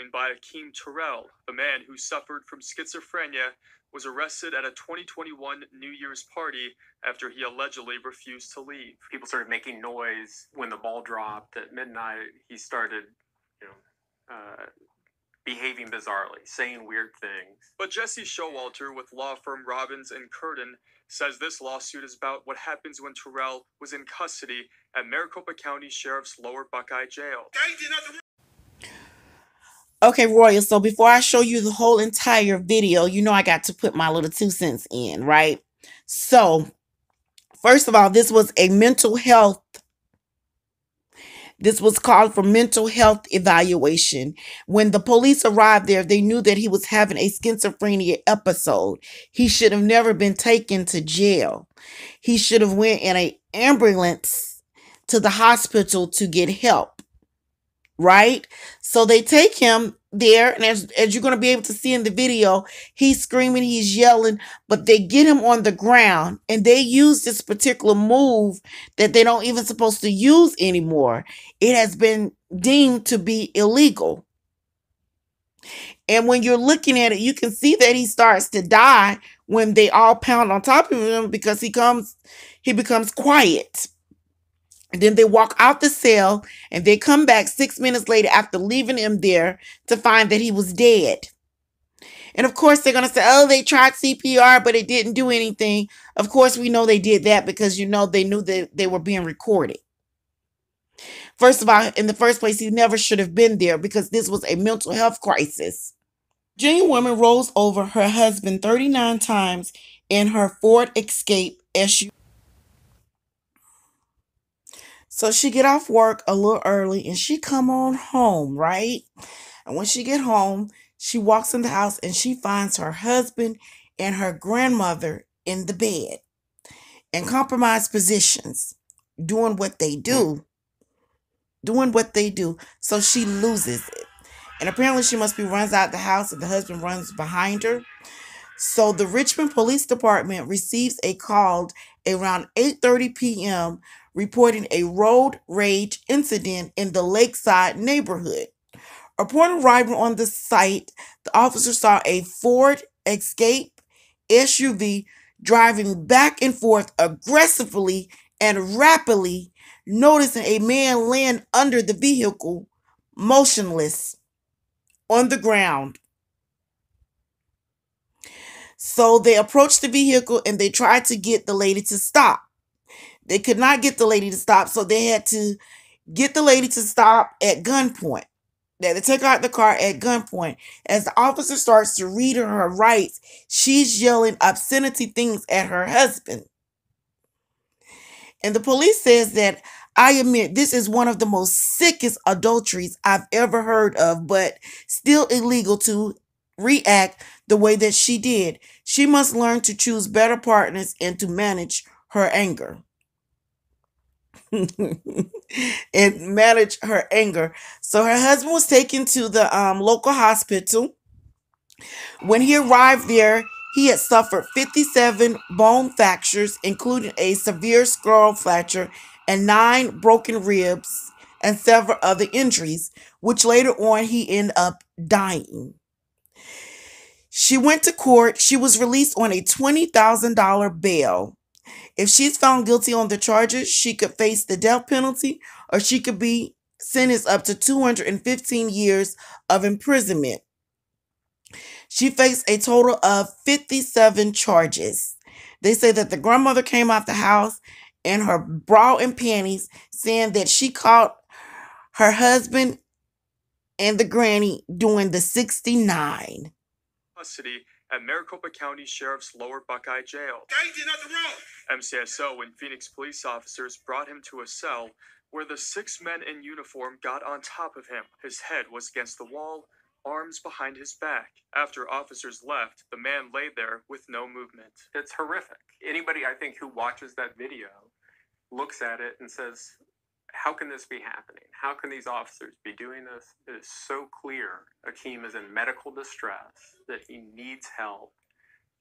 following by Akeem Terrell, a man who suffered from schizophrenia, was arrested at a 2021 New Year's party after he allegedly refused to leave. People started making noise when the ball dropped at midnight. He started, behaving bizarrely, saying weird things. But Jesse Showalter with law firm Robbins and Curtin says this lawsuit is about what happens when Terrell was in custody at Maricopa County Sheriff's Lower Buckeye Jail. Okay, Royal, so before I show you the whole entire video, you know I got to put my little 2 cents in, right? So, first of all, this was called for mental health evaluation. When the police arrived there, they knew that he was having a schizophrenia episode. He should have never been taken to jail. He should have went in an ambulance to the hospital to get help, right? So they take him there, and as you're going to be able to see in the video, he's screaming, he's yelling, but they get him on the ground, and they use this particular move that they don't even supposed to use anymore. It has been deemed to be illegal. And when you're looking at it, you can see that he starts to die when they all pound on top of him because he becomes quiet. And then they walk out the cell and they come back 6 minutes later after leaving him there to find that he was dead. And of course, they're going to say, oh, they tried CPR, but it didn't do anything. Of course, we know they did that because, they knew that they were being recorded. First of all, in the first place, he never should have been there because this was a mental health crisis. Virginia woman rolls over her husband 39 times in her Ford Escape SUV. So she get off work a little early and she come on home, right? And when she get home, she walks in the house and she finds her husband and her grandmother in the bed in compromised positions, doing what they do. So she loses it. And apparently she runs out the house and the husband runs behind her. So the Richmond Police Department receives a call around 8:30 p.m. reporting a road rage incident in the Lakeside neighborhood. Upon arrival on the site, the officer saw a Ford Escape SUV driving back and forth aggressively and rapidly, noticing a man laying under the vehicle, motionless on the ground. So they approached the vehicle and they tried to get the lady to stop. They could not get the lady to stop, so they had to get the lady to stop at gunpoint. They had to take her out the car at gunpoint. As the officer starts to read her rights, she's yelling obscenity things at her husband. And the police says that, I admit, this is one of the most sickest adulteries I've ever heard of, but still illegal to react the way that she did. She must learn to choose better partners and to manage her anger. So her husband was taken to the local hospital. When he arrived there, he had suffered 57 bone fractures, including a severe skull fracture and 9 broken ribs and several other injuries, which later on he ended up dying. She went to court. She was released on a $20,000 bail. If she's found guilty on the charges, she could face the death penalty or she could be sentenced up to 215 years of imprisonment. She faced a total of 57 charges. They say that the grandmother came out the house in her bra and panties, saying that she caught her husband and the granny doing the 69. Custody at Maricopa County Sheriff's Lower Buckeye Jail. Guy did nothing wrong. MCSO and Phoenix police officers brought him to a cell where the 6 men in uniform got on top of him. His head was against the wall, arms behind his back. After officers left, the man lay there with no movement. It's horrific. Anybody, I think, who watches that video looks at it and says, how can this be happening? How can these officers be doing this? It is so clear Akeem is in medical distress, that he needs help,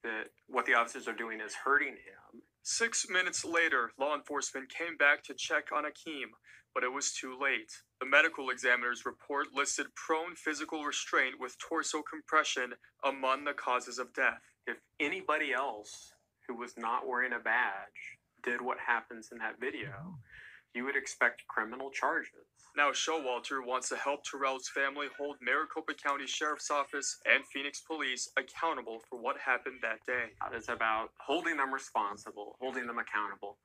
that what the officers are doing is hurting him. 6 minutes later, law enforcement came back to check on Akeem, but it was too late. The medical examiner's report listed prone physical restraint with torso compression among the causes of death. If anybody else who was not wearing a badge did what happens in that video, you would expect criminal charges. Now, Showalter wants to help Terrell's family hold Maricopa County Sheriff's Office and Phoenix Police accountable for what happened that day. It's about holding them responsible, holding them accountable,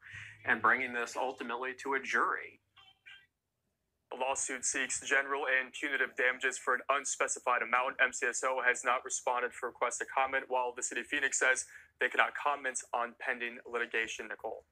and bringing this ultimately to a jury. The lawsuit seeks general and punitive damages for an unspecified amount. MCSO has not responded for requests to comment, while the City of Phoenix says they cannot comment on pending litigation. Nicole.